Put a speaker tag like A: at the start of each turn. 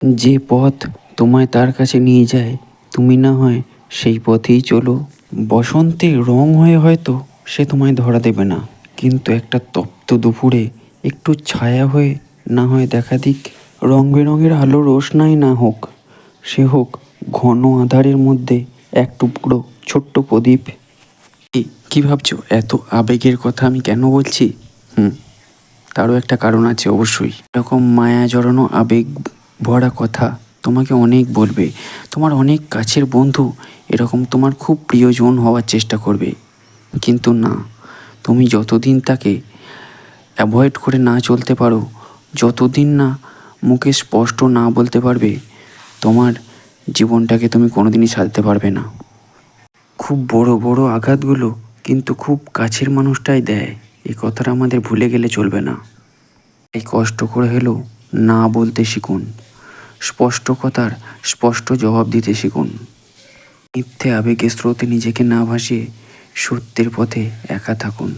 A: যে পথ তোমায় তার কাছে নিয়ে যায়, তুমি না হয় সেই পথেই চলো। বসন্তে রং হয়ে হয়তো সে তোমায় ধরা দেবে না, কিন্তু একটা তপ্ত দুপুরে একটু ছায়া হয়ে না হয় দেখা দিক। রং বেরঙের আলো রোশনাই না হোক, সে হোক ঘন আঁধারের মধ্যে এক টুকরো ছোট্ট প্রদীপ। কি ভাবছো এত আবেগের কথা আমি কেন বলছি? তারও একটা কারণ আছে অবশ্যই। এরকম মায়া জড়ানো আবেগ ভরা কথা তোমাকে অনেক বলবে। তোমার অনেক কাছের বন্ধু এরকম তোমার খুব প্রিয়জন হওয়ার চেষ্টা করবে, কিন্তু না, তুমি যতদিন তাকে অ্যাভয়েড করে না চলতে পারো, যতদিন না মুখে স্পষ্ট না বলতে পারবে, তোমার জীবনটাকে তুমি কোনোদিনই সাজাতে পারবে না। খুব বড় বড় আঘাতগুলো কিন্তু খুব কাছের মানুষটাই দেয়, এই কথাটা আমাদের ভুলে গেলে চলবে না। এই কষ্ট করে হলেও না বলতে শিখুন, স্পষ্ট কথার স্পষ্ট জবাব দিতে শিখুন। মিথ্যে আবেগের স্রোতে নিজেকে না ভাসিয়ে সত্যের পথে একা থাকুন।